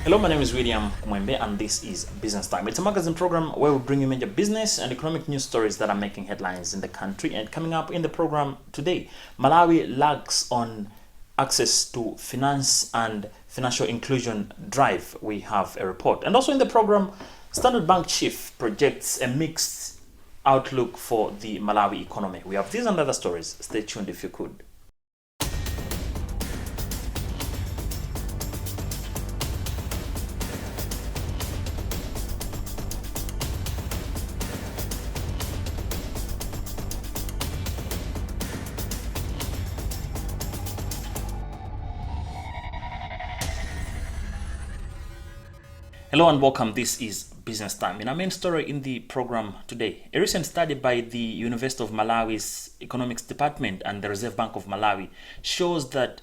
Hello, my name is William Kumwembe and this is Business Time. It's a magazine program where we bring you major business and economic news stories that are making headlines in the country. And coming up in the program today, Malawi lags on access to finance and financial inclusion drive. We have a report. And also in the program, Standard Bank chief projects a mixed outlook for the Malawi economy. We have these and other stories. Stay tuned if you could. Hello and welcome. This is Business Time. In our main story in the program today, a recent study by the University of Malawi's Economics Department and the Reserve Bank of Malawi shows that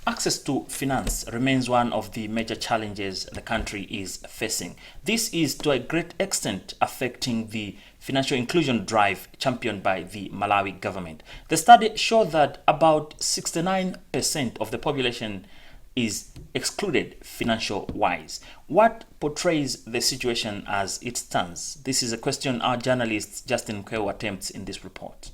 access to finance remains one of the major challenges the country is facing. This is to a great extent affecting the financial inclusion drive championed by the Malawi government. The study showed that about 69% of the population is excluded financial-wise. What portrays the situation as it stands? This is a question our journalist Justin Kweo attempts in this report.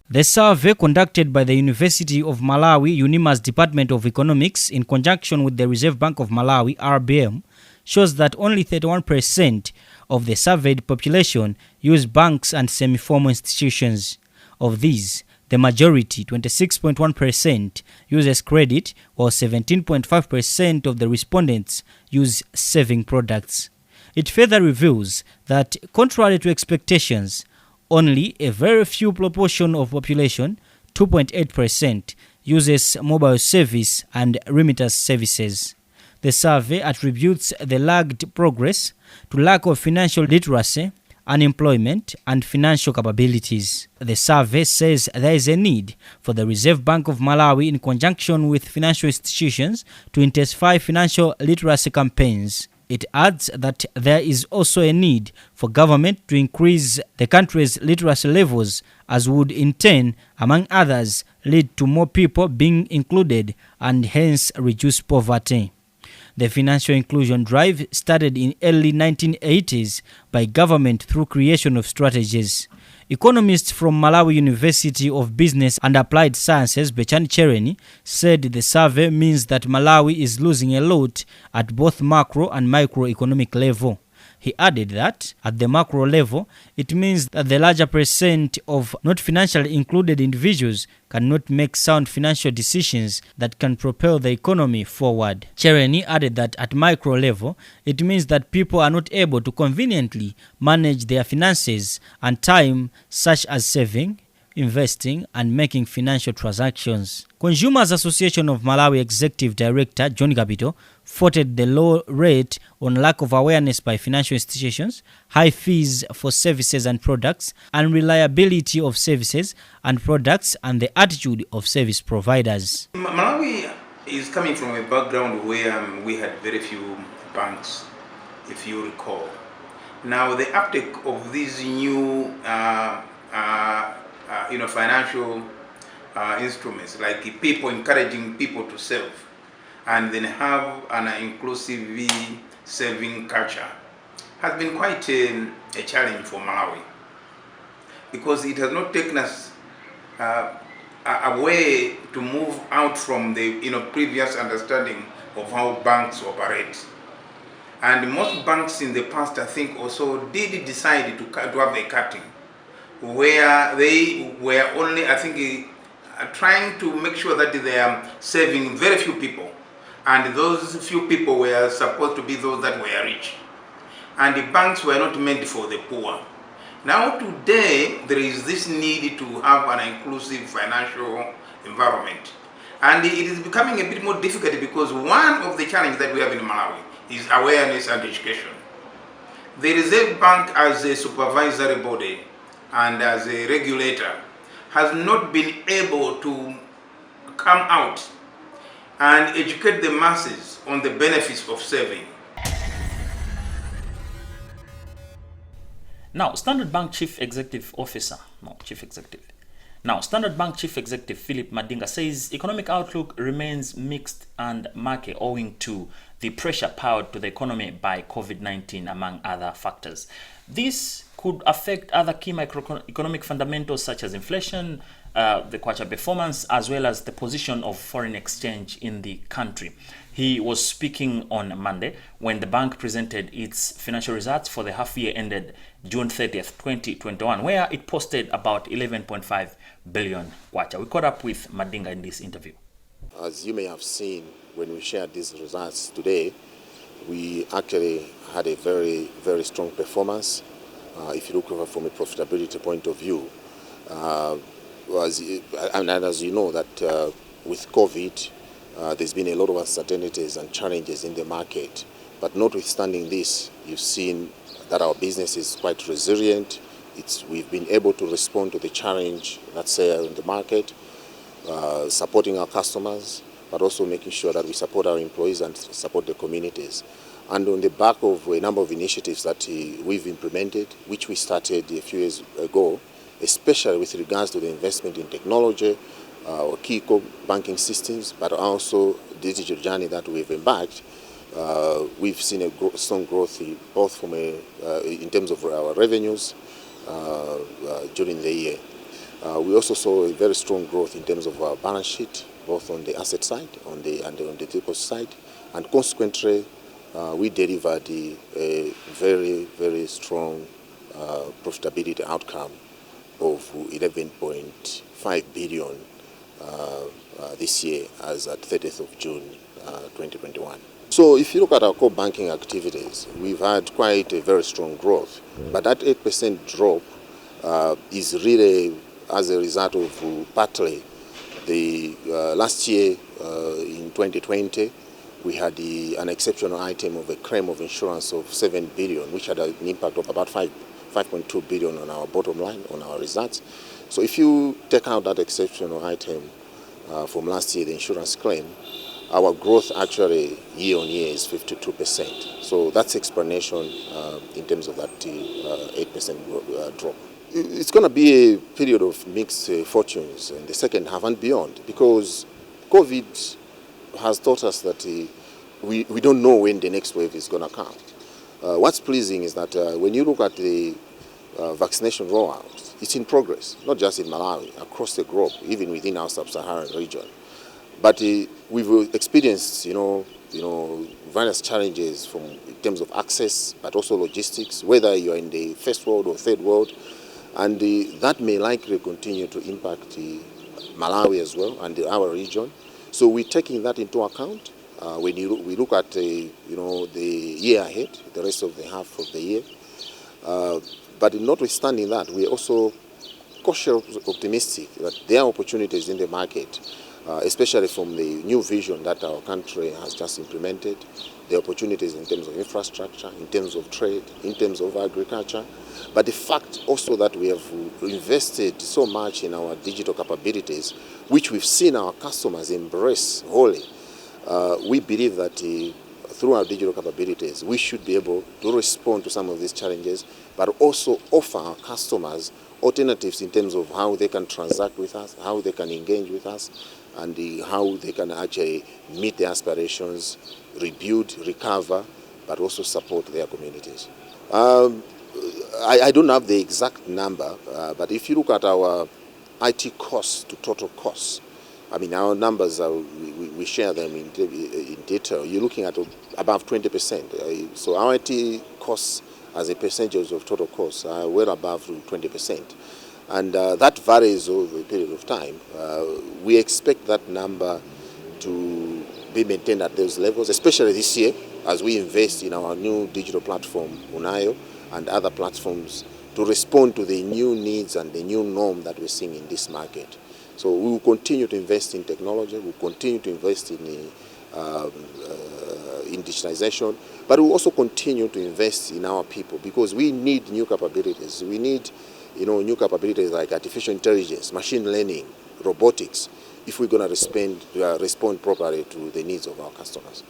The survey conducted by the University of Malawi UNIMA's Department of Economics in conjunction with the Reserve Bank of Malawi RBM shows that only 31% of the surveyed population use banks and semi-formal institutions. Of these, the majority, 26.1%, uses credit, while 17.5% of the respondents use saving products. It further reveals that, contrary to expectations, only a very few proportion of population, 2.8%, uses mobile service and remittance services. The survey attributes the lagged progress to lack of financial literacy, unemployment, and financial capabilities. The survey says there is a need for the Reserve Bank of Malawi, in conjunction with financial institutions, to intensify financial literacy campaigns. It adds that there is also a need for government to increase the country's literacy levels, as would in turn, among others, lead to more people being included and hence reduce poverty. The financial inclusion drive started in early 1980s by government through creation of strategies. Economists from Malawi University of Business and Applied Sciences, Bechani Chereni, said the survey means that Malawi is losing a lot at both macro and microeconomic level. He added that, at the macro level, it means that the larger percent of not financially included individuals cannot make sound financial decisions that can propel the economy forward. Chereni added that at micro level, it means that people are not able to conveniently manage their finances and time, such as saving, investing, and making financial transactions. Consumers Association of Malawi Executive Director John Gabito faulted the low rate on lack of awareness by financial institutions, high fees for services and products, unreliability of services and products, and the attitude of service providers. Malawi is coming from a background where we had very few banks, if you recall. Now the uptake of these new financial instruments, like people encouraging people to save and then have an inclusive saving culture, has been quite a challenge for Malawi, because it has not taken us a way to move out from the previous understanding of how banks operate. And most banks in the past, I think, also did decide to have a cutting, where they were only, I think, trying to make sure that they are saving very few people, and those few people were supposed to be those that were rich, and the banks were not meant for the poor. Now today there is this need to have an inclusive financial environment, and it is becoming a bit more difficult, because one of the challenges that we have in Malawi is awareness and education. The Reserve Bank, as a supervisory body and as a regulator, has not been able to come out and educate the masses on the benefits of saving. Now, Standard Bank Chief Executive, Now, Standard Bank Chief Executive Philip Madinga says economic outlook remains mixed and murky owing to the pressure powered to the economy by COVID-19, among other factors. This could affect other key macroeconomic fundamentals such as inflation, the kwacha performance, as well as the position of foreign exchange in the country. He was speaking on Monday when the bank presented its financial results for the half year ended June 30th, 2021, where it posted about 11.5 billion kwacha. We caught up with Madinga in this interview. As you may have seen when we shared these results today, we actually had a very, very strong performance. If you look over from a profitability point of view, as you know that with COVID, there's been a lot of uncertainties and challenges in the market. But notwithstanding this, you've seen that our business is quite resilient. We've been able to respond to the challenge that's there in the market, supporting our customers, but also making sure that we support our employees and support the communities. And on the back of a number of initiatives that we've implemented, which we started a few years ago, especially with regards to the investment in technology, or key banking systems, but also digital journey that we've embarked, we've seen a strong growth both from in terms of our revenues during the year. We also saw a very strong growth in terms of our balance sheet, both on the asset side and on the deposit side, and consequently, we delivered a very, very strong profitability outcome of 11.5 billion this year as at 30th of June 2021. So if you look at our core banking activities, we've had quite a very strong growth, but that 8% drop is really as a result of partly the last year in 2020, we had an exceptional item of a claim of insurance of 7 billion, which had an impact of about 5.2 billion on our bottom line, on our results. So if you take out that exceptional item from last year, the insurance claim, our growth actually year on year is 52%. So that's explanation in terms of that 8% drop. It's going to be a period of mixed fortunes in the second half and beyond, because COVID has taught us that we don't know when the next wave is going to come. What's pleasing is that when you look at the vaccination rollout, it's in progress, not just in Malawi, across the globe, even within our sub-Saharan region. But we've experienced, various challenges in terms of access, but also logistics, whether you're in the first world or third world, and that may likely continue to impact Malawi as well and our region. So we're taking that into account when we look at the year ahead, the rest of the half of the year. But notwithstanding that, we're also cautiously optimistic that there are opportunities in the market, especially from the new vision that our country has just implemented, the opportunities in terms of infrastructure, in terms of trade, in terms of agriculture. But the fact also that we have invested so much in our digital capabilities, which we've seen our customers embrace wholly, we believe that through our digital capabilities, we should be able to respond to some of these challenges, but also offer our customers alternatives in terms of how they can transact with us, how they can engage with us, and how they can actually meet their aspirations, rebuild, recover, but also support their communities. I don't have the exact number, but if you look at our IT costs to total costs, I mean, our numbers, we share them in detail. You're looking at above 20%. So our IT costs as a percentage of total costs are well above 20%. And that varies over a period of time. We expect that number to be maintained at those levels, especially this year, as we invest in our new digital platform, Unayo, and other platforms to respond to the new needs and the new norm that we're seeing in this market. So we will continue to invest in technology, we'll continue to invest in digitalization, but we'll also continue to invest in our people, because we need new capabilities. We need new capabilities like artificial intelligence, machine learning, robotics, if we're going to respond properly to the needs of our customers.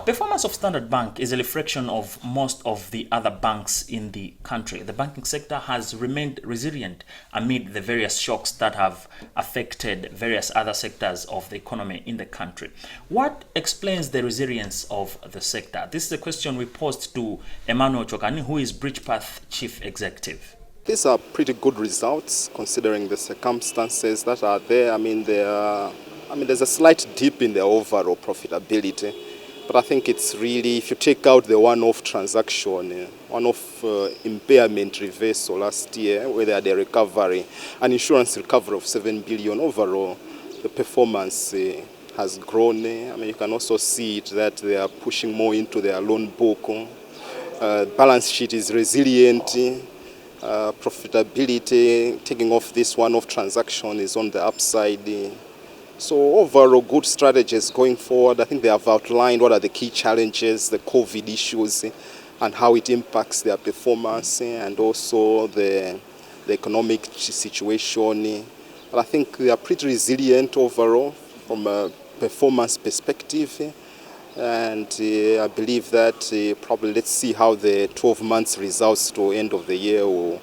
performance of Standard Bank is a reflection of most of the other banks in the country. The banking sector has remained resilient amid the various shocks that have affected various other sectors of the economy in the country. What explains the resilience of the sector? This is a question we posed to Emmanuel Chokani, who is Bridgepath Chief Executive. These are pretty good results considering the circumstances that are there. There's a slight dip in the overall profitability, but I think it's really, if you take out the one-off transaction, one-off impairment reversal last year, where they had a recovery, an insurance recovery of 7 billion overall, the performance has grown. You can also see it that they are pushing more into their loan book. Balance sheet is resilient. Profitability, taking off this one-off transaction, is on the upside. So overall, good strategies going forward. I think they have outlined what are the key challenges, the COVID issues, and how it impacts their performance, and also the economic situation. But I think they are pretty resilient overall from a performance perspective. And I believe that probably, let's see how the 12 months results to end of the year will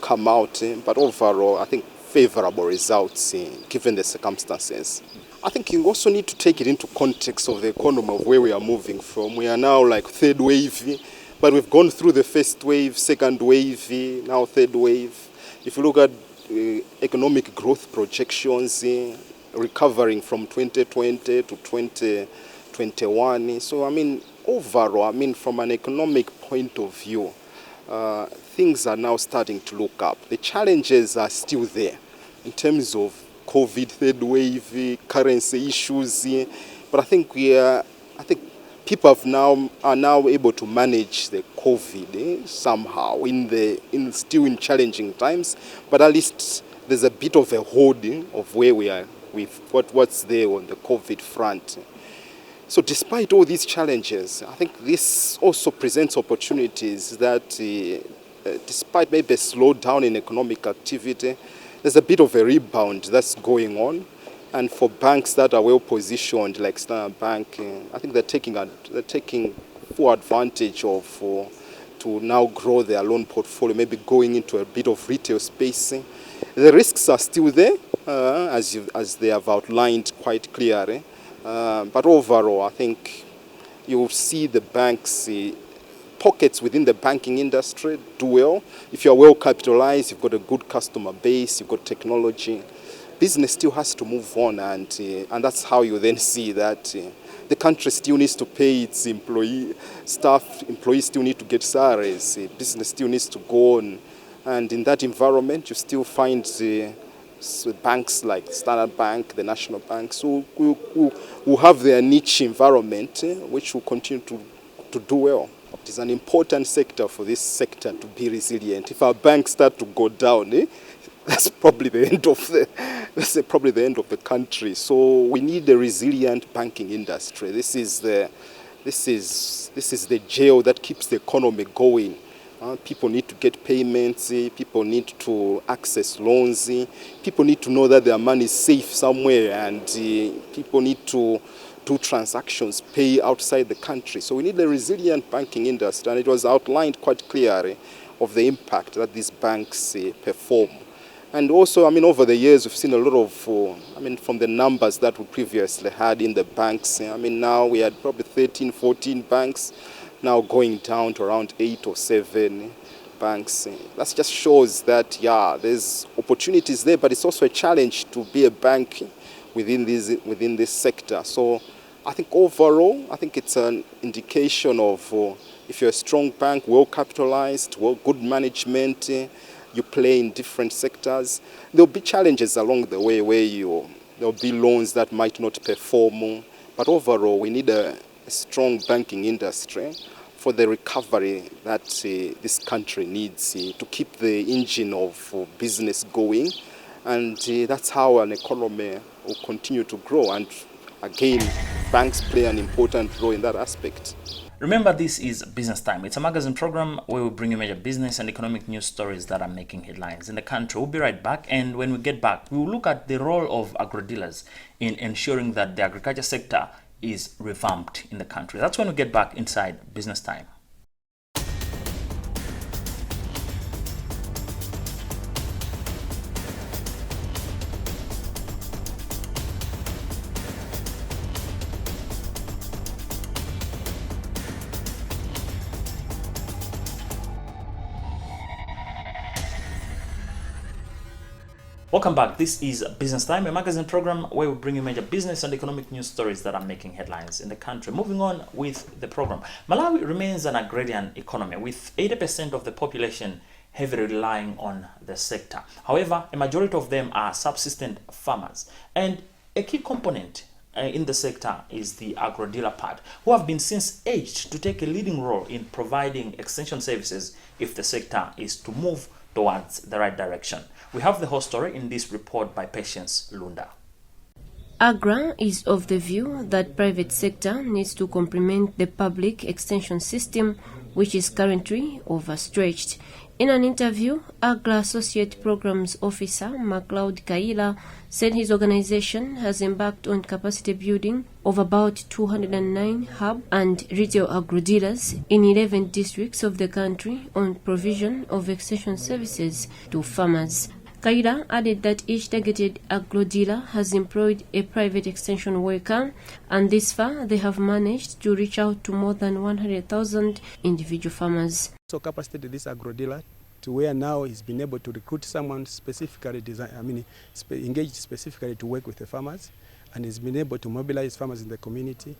come out. But overall, I think favorable results given the circumstances. I think you also need to take it into context of the economy of where we are moving from. We are now like third wave, but we've gone through the first wave, second wave, now third wave. If you look at economic growth projections, recovering from 2020 to 2021. So overall, from an economic point of view, things are now starting to look up. The challenges are still there in terms of COVID, third wave, currency issues. But I think people are now able to manage the COVID somehow still in challenging times. But at least there's a bit of a holding of where we are with what's there on the COVID front. So despite all these challenges, I think this also presents opportunities that despite maybe a slowdown in economic activity, there's a bit of a rebound that's going on. And for banks that are well positioned, like Standard Bank, I think they're taking full advantage of to now grow their loan portfolio, maybe going into a bit of retail space. The risks are still there, as they have outlined quite clearly. But overall, I think you will see the banks, pockets within the banking industry do well. If you're well capitalized, you've got a good customer base, you've got technology, business still has to move on, and that's how you then see that the country still needs to pay its employees still need to get salaries, business still needs to go on. And in that environment, you still find banks like Standard Bank, the national banks, who have their niche environment, which will continue to do well. It is an important sector for this sector to be resilient. If our banks start to go down, that's probably the end of the country. So we need a resilient banking industry. This is the gel that keeps the economy going. People need to get payments, people need to access loans, people need to know that their money is safe somewhere, and people need to do transactions, pay outside the country. So we need a resilient banking industry, and it was outlined quite clearly of the impact that these banks perform. And also, over the years, we've seen a lot of, from the numbers that we previously had in the banks, now we had probably 13, 14 banks, now going down to around 8 or 7 banks. That just shows that, there's opportunities there, but it's also a challenge to be a bank within this sector. So I think overall, it's an indication of if you're a strong bank, well capitalized, good management, you play in different sectors, there'll be challenges along the way where there'll be loans that might not perform. But overall, we need a strong banking industry for the recovery that this country needs to keep the engine of business going. And that's how an economy will continue to grow. And again, banks play an important role in that aspect. Remember, this is Business Time. It's a magazine program where we bring you major business and economic news stories that are making headlines in the country. We'll be right back, and when we get back, we will look at the role of agro-dealers in ensuring that the agriculture sector is revamped in the country. That's when we get back inside Business Time. Welcome back. This is Business Time, a magazine program where we bring you major business and economic news stories that are making headlines in the country. Moving on with the program. Malawi remains an agrarian economy with 80% of the population heavily relying on the sector. However, a majority of them are subsistence farmers. And a key component in the sector is the agro-dealer part, who have been since aged to take a leading role in providing extension services if the sector is to move towards the right direction. We have the whole story in this report by Patience Lunda. AGRA is of the view that private sector needs to complement the public extension system, which is currently overstretched. In an interview, AGRA Associate Programs Officer MacLeod Kaila said his organization has embarked on capacity building of about 209 hub and retail agro-dealers in 11 districts of the country on provision of extension services to farmers. Kaila added that each targeted agro-dealer has employed a private extension worker, and this far they have managed to reach out to more than 100,000 individual farmers. So capacity this agro-dealer to where now he's been able to recruit someone specifically engaged specifically to work with the farmers, and he's been able to mobilize farmers in the community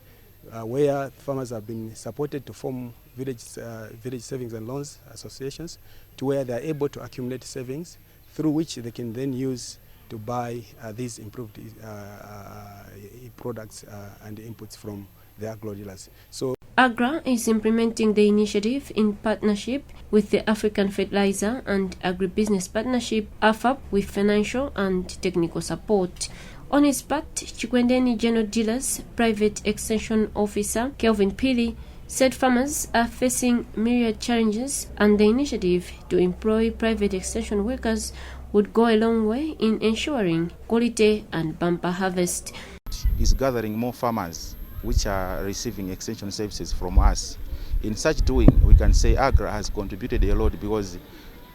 where farmers have been supported to form village savings and loans associations to where they are able to accumulate savings through which they can then use to buy these improved products and inputs from the agro-dealers. So AGRA is implementing the initiative in partnership with the African Fertilizer and Agribusiness Partnership, AFAP, with financial and technical support. On his part, Chikwendeni General Dealers Private Extension Officer Kelvin Pili said farmers are facing myriad challenges, and the initiative to employ private extension workers would go a long way in ensuring quality and bumper harvest. Is gathering more farmers which are receiving extension services from us. In such doing, we can say AGRA has contributed a lot because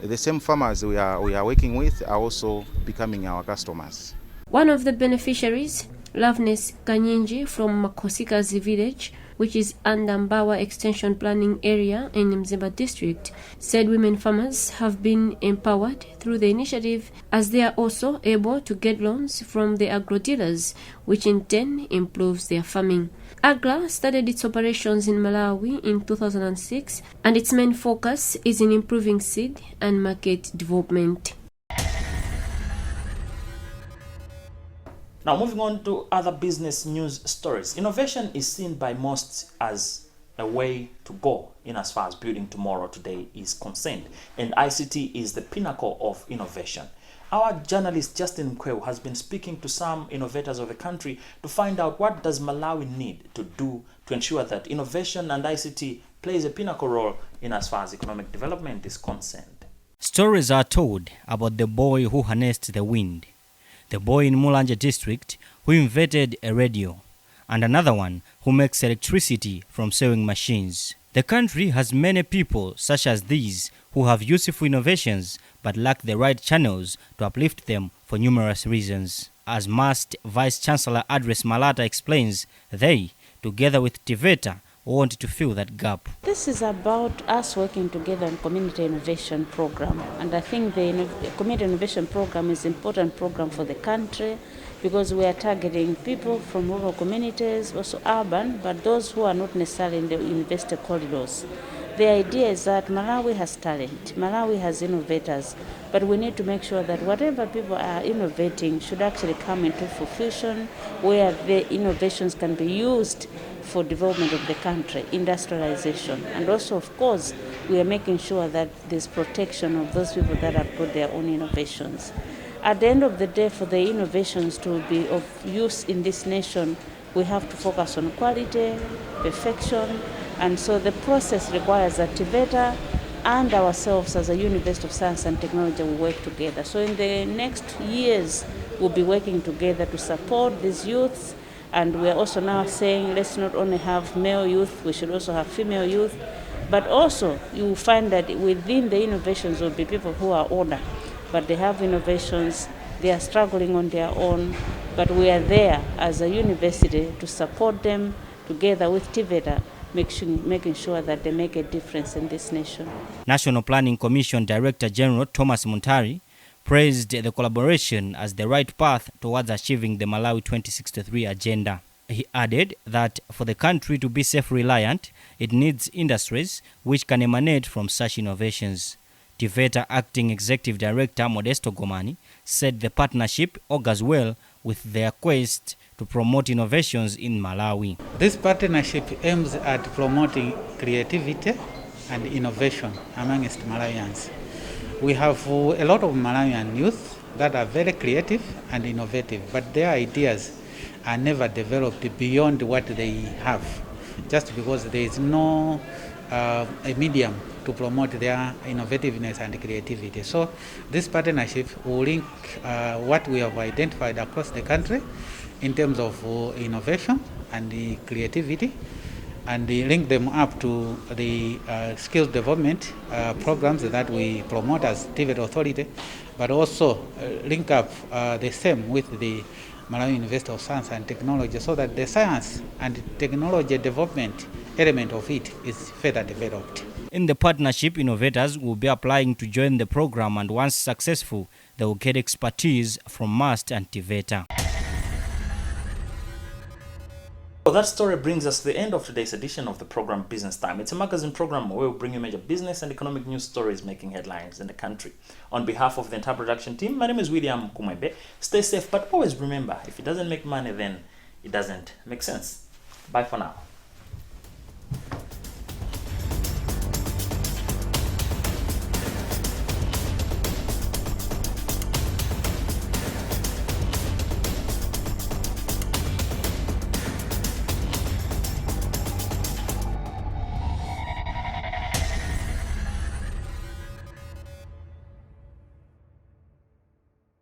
the same farmers we are working with are also becoming our customers. One of the beneficiaries, Loveness Kanyinji from Makosikazi village, which is under Mbawa Extension Planning Area in Mzimba District, said women farmers have been empowered through the initiative as they are also able to get loans from the agro-dealers, which in turn improves their farming. AGRA started its operations in Malawi in 2006, and its main focus is in improving seed and market development. Now, moving on to other business news stories. Innovation is seen by most as a way to go in as far as building tomorrow today is concerned, and ICT is the pinnacle of innovation. Our journalist Justin Mkweu has been speaking to some innovators of the country to find out what does Malawi need to do to ensure that innovation and ICT plays a pinnacle role in as far as economic development is concerned. Stories are told about the boy who harnessed the wind, the boy in Mulanje district who invented a radio, and another one who makes electricity from sewing machines. The country has many people such as these who have useful innovations but lack the right channels to uplift them for numerous reasons. As MAST Vice Chancellor Adres Malata explains, they, together with TVETA, want to fill that gap. This is about us working together on community innovation program, and I think the community innovation program is an important program for the country because we are targeting people from rural communities, also urban, but those who are not necessarily in the university corridors. The idea is that Malawi has talent, Malawi has innovators, but we need to make sure that whatever people are innovating should actually come into fruition, where the innovations can be used for development of the country, industrialization. And also, of course, we are making sure that there's protection of those people that have put their own innovations. At the end of the day, for the innovations to be of use in this nation, we have to focus on quality, perfection, and so the process requires that TVETA and ourselves as a University of Science and Technology will work together. So in the next years, we'll be working together to support these youths And we are also now saying let's not only have male youth, we should also have female youth. But also you will find that within the innovations will be people who are older, but they have innovations, they are struggling on their own, but we are there as a university to support them together with TVETA, making sure that they make a difference in this nation. National Planning Commission Director General Thomas Muntari praised the collaboration as the right path towards achieving the Malawi 2063 agenda. He added that for the country to be self-reliant, it needs industries which can emanate from such innovations. TVETA Acting Executive Director Modesto Gomani said the partnership augurs well with their quest to promote innovations in Malawi. This partnership aims at promoting creativity and innovation amongst Malawians. We have a lot of Malawian youth that are very creative and innovative, but their ideas are never developed beyond what they have, just because there is no a medium to promote their innovativeness and creativity. So this partnership will link what we have identified across the country in terms of innovation and the creativity, and link them up to the skills development programs that we promote as TVET Authority, but also link up the same with the Malawi University of Science and Technology, so that the science and technology development element of it is further developed. In the partnership, innovators will be applying to join the program, and once successful, they will get expertise from MAST and TVETA. Well, that story brings us to the end of today's edition of the program Business Time. It's a magazine program where we bring you major business and economic news stories making headlines in the country. On behalf of the entire production team, my name is William Kumwebe. Stay safe, but always remember, if it doesn't make money, then it doesn't make sense. Bye for now.